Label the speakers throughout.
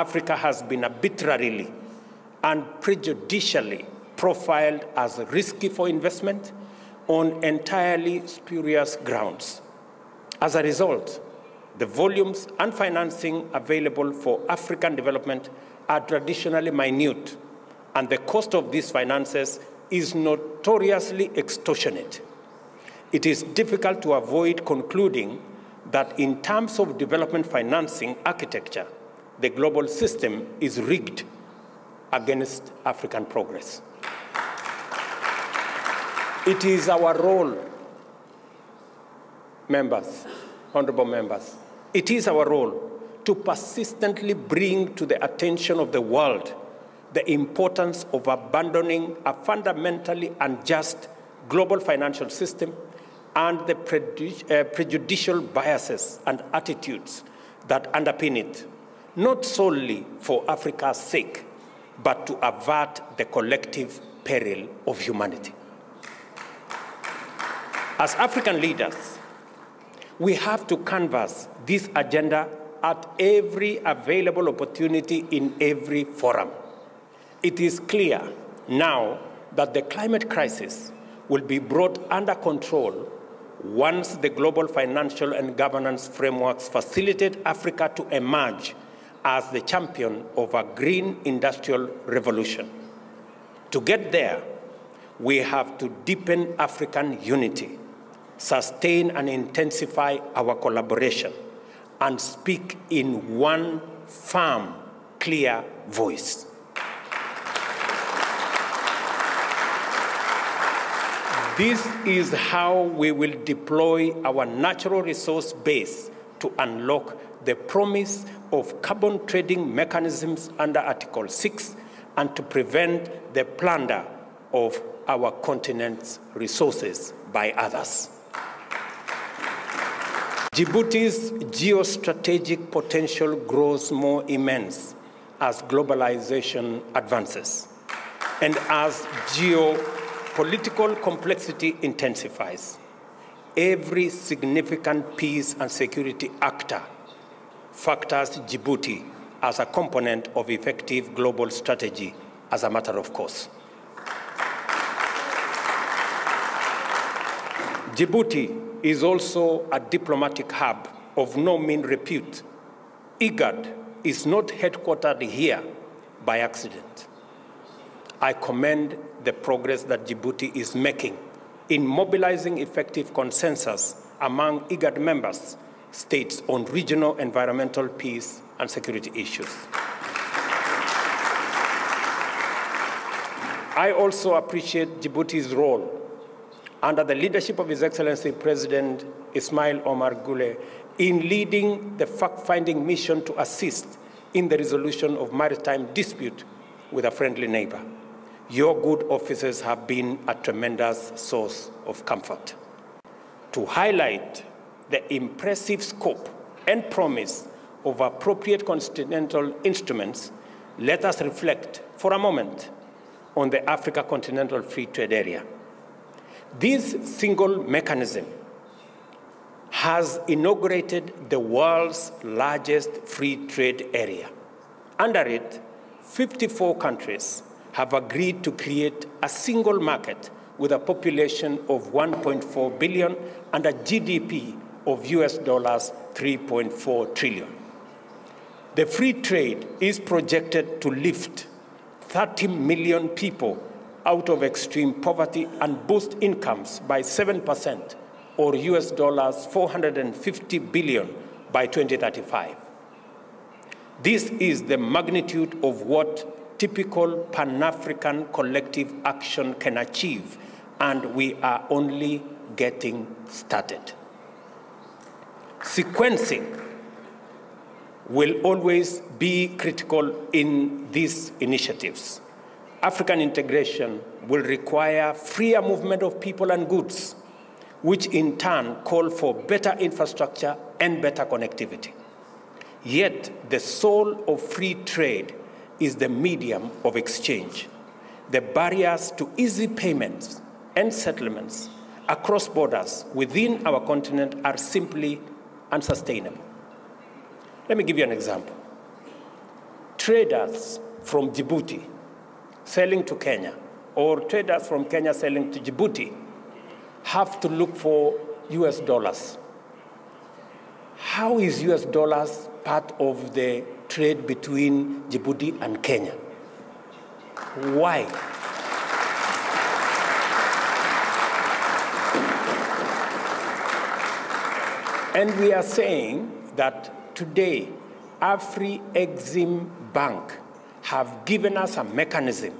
Speaker 1: Africa has been arbitrarily and prejudicially profiled as risky for investment on entirely spurious grounds. As a result, the volumes and financing available for African development are traditionally minute, and the cost of these finances is notoriously extortionate. It is difficult to avoid concluding that in terms of development financing architecture, the global system is rigged against African progress. It is our role, members, honorable members, it is our role to persistently bring to the attention of the world the importance of abandoning a fundamentally unjust global financial system and the prejudicial biases and attitudes that underpin it, not solely for Africa's sake, but to avert the collective peril of humanity. As African leaders, we have to canvass this agenda at every available opportunity in every forum. It is clear now that the climate crisis will be brought under control once the global financial and governance frameworks facilitate Africa to emerge as the champion of a green industrial revolution. To get there, we have to deepen African unity, sustain and intensify our collaboration, and speak in one firm, clear voice. This is how we will deploy our natural resource base to unlock the promise of carbon trading mechanisms under Article 6 and to prevent the plunder of our continent's resources by others. Djibouti's geostrategic potential grows more immense as globalization advances and as geopolitical complexity intensifies. Every significant peace and security actor factors Djibouti as a component of effective global strategy as a matter of course. Djibouti is also a diplomatic hub of no mean repute. IGAD is not headquartered here by accident. I commend the progress that Djibouti is making in mobilizing effective consensus among IGAD members states on regional environmental peace and security issues. I also appreciate Djibouti's role under the leadership of His Excellency President Ismail Omar Guelleh in leading the fact-finding mission to assist in the resolution of maritime dispute with a friendly neighbor. Your good offices have been a tremendous source of comfort. To highlight the impressive scope and promise of appropriate continental instruments, let us reflect for a moment on the Africa Continental Free Trade Area. This single mechanism has inaugurated the world's largest free trade area. Under it, 54 countries have agreed to create a single market with a population of 1.4 billion and a GDP of US dollars 3.4 trillion. The free trade is projected to lift 30 million people out of extreme poverty and boost incomes by 7%, or US dollars 450 billion by 2035. This is the magnitude of what typical Pan-African collective action can achieve, and we are only getting started. Sequencing will always be critical in these initiatives. African integration will require freer movement of people and goods, which in turn call for better infrastructure and better connectivity. Yet the soul of free trade is the medium of exchange. The barriers to easy payments and settlements across borders within our continent are simply unsustainable. Let me give you an example. traders from Djibouti selling to Kenya or traders from Kenya selling to Djibouti have to look for US dollars. How is US dollars part of the trade between Djibouti and Kenya? Why? And we are saying that today, Africanism Bank have given us a mechanism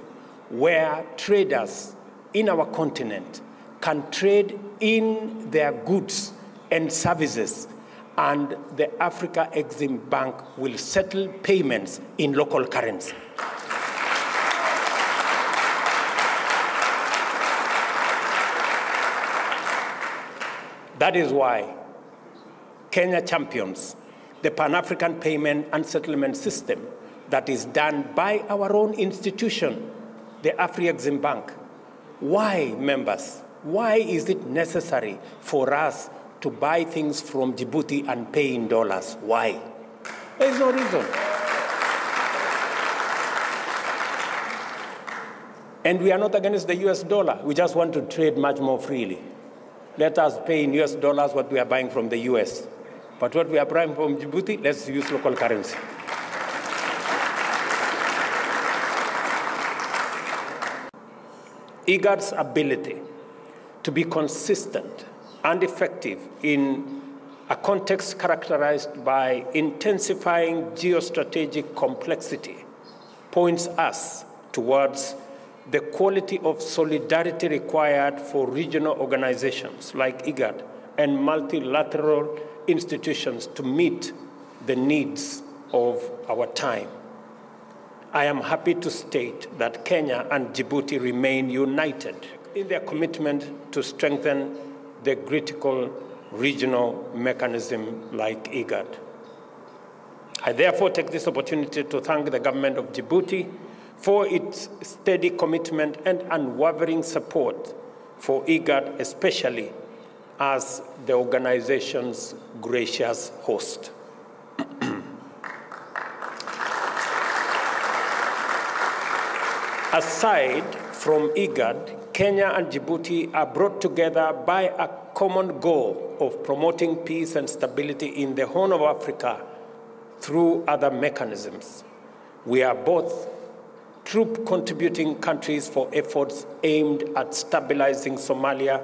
Speaker 1: where traders in our continent can trade in their goods and services, and the Africanism Bank will settle payments in local currency. That is why Kenya champions the Pan-African payment and settlement system that is done by our own institution, the Africanism Bank. Why, members? Why is it necessary for us to buy things from Djibouti and pay in dollars? Why? There is no reason. And we are not against the US dollar. We just want to trade much more freely. Let us pay in US dollars what we are buying from the US. But what we are buying from Djibouti, let's use local currency. IGAD's ability to be consistent and effective in a context characterized by intensifying geostrategic complexity points us towards the quality of solidarity required for regional organizations like IGAD and multilateral institutions to meet the needs of our time. I am happy to state that Kenya and Djibouti remain united in their commitment to strengthen the critical regional mechanism like IGAD. I therefore take this opportunity to thank the government of Djibouti for its steady commitment and unwavering support for IGAD, especially as the organization's gracious host. Aside from IGAD, Kenya and Djibouti are brought together by a common goal of promoting peace and stability in the Horn of Africa through other mechanisms. We are both troop-contributing countries for efforts aimed at stabilizing Somalia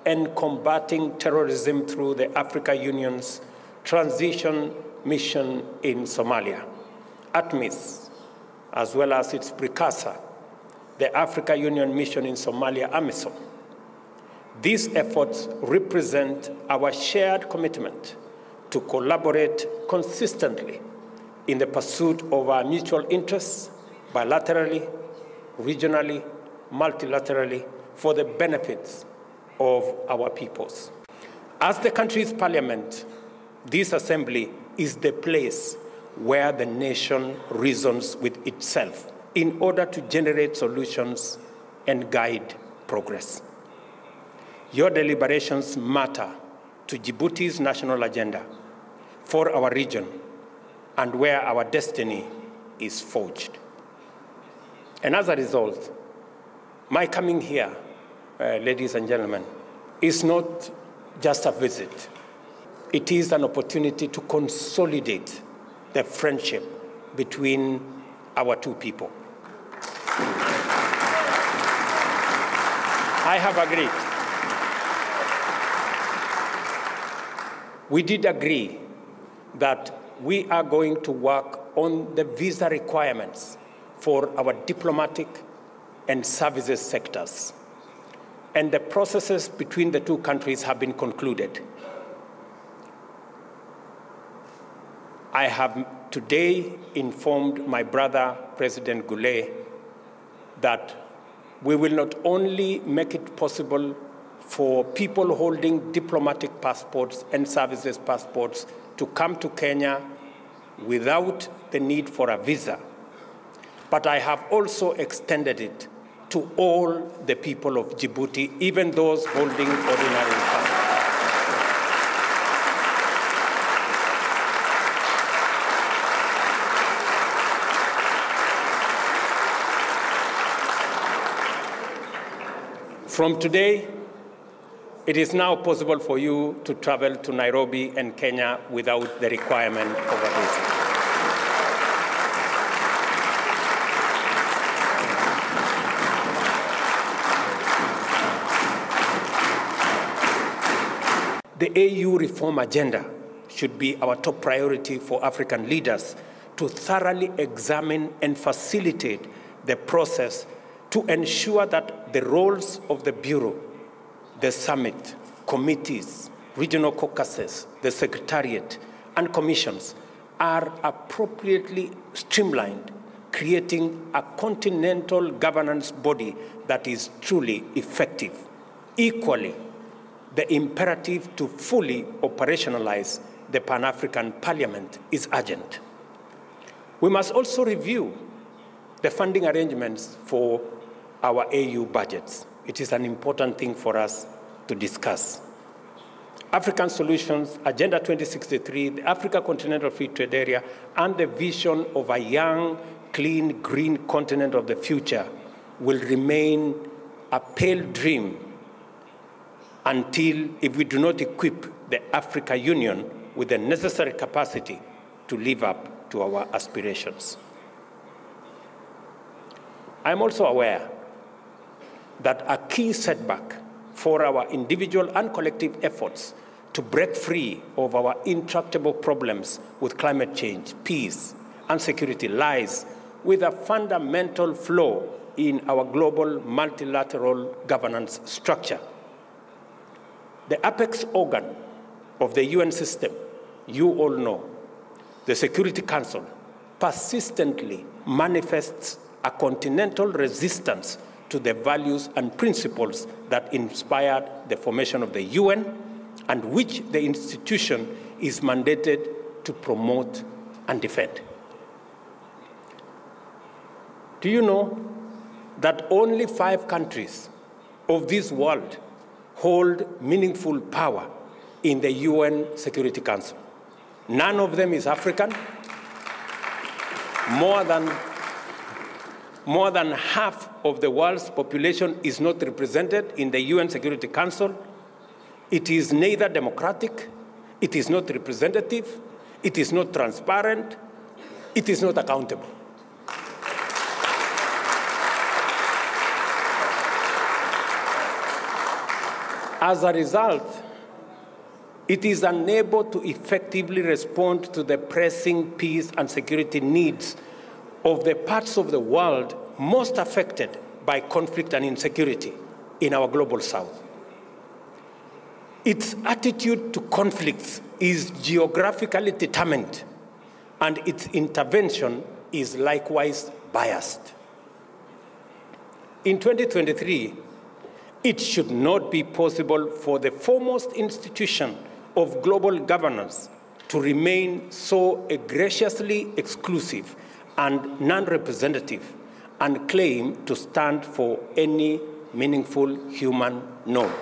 Speaker 1: and combating terrorism through the Africa Union's transition mission in Somalia, ATMIS, as well as its precursor, the Africa Union mission in Somalia, AMISOM. These efforts represent our shared commitment to collaborate consistently in the pursuit of our mutual interests, bilaterally, regionally, multilaterally, for the benefits of our peoples. As the country's parliament, this assembly is the place where the nation reasons with itself in order to generate solutions and guide progress. Your deliberations matter to Djibouti's national agenda, for our region, and where our destiny is forged. And as a result, my coming here, ladies and gentlemen, is not just a visit. It is an opportunity to consolidate the friendship between our two people. I have agreed. We did agree that we are going to work on the visa requirements for our diplomatic and services sectors. And the processes between the two countries have been concluded. I have today informed my brother, President Goulet, that we will not only make it possible for people holding diplomatic passports and services passports to come to Kenya without the need for a visa, but I have also extended it to all the people of Djibouti, even those holding ordinary passports. From today, it is now possible for you to travel to Nairobi and Kenya without the requirement of a visa. The AU reform agenda should be our top priority for African leaders to thoroughly examine and facilitate the process to ensure that the roles of the Bureau, the summit, committees, regional caucuses, the secretariat, and commissions are appropriately streamlined, creating a continental governance body that is truly effective. Equally, the imperative to fully operationalize the Pan-African Parliament is urgent. We must also review the funding arrangements for our AU budgets. It is an important thing for us to discuss. African Solutions, Agenda 2063, the Africa Continental Free Trade Area, and the vision of a young, clean, green continent of the future will remain a pale dream until, if we do not equip the Africa Union with the necessary capacity to live up to our aspirations. I'm also aware that a key setback for our individual and collective efforts to break free of our intractable problems with climate change, peace, and security lies with a fundamental flaw in our global multilateral governance structure. The apex organ of the UN system, you all know, the Security Council, persistently manifests a continental resistance to the values and principles that inspired the formation of the UN and which the institution is mandated to promote and defend. Do you know that only 5 countries of this world hold meaningful power in the UN Security Council? None of them is African. More than half of the world's population is not represented in the UN Security Council. It is neither democratic, it is not representative, it is not transparent, it is not accountable. As a result, it is unable to effectively respond to the pressing peace and security needs of the parts of the world most affected by conflict and insecurity in our global south. Its attitude to conflicts is geographically determined, and its intervention is likewise biased. In 2023, it should not be possible for the foremost institution of global governance to remain so egregiously exclusive and non-representative and claim to stand for any meaningful human norm.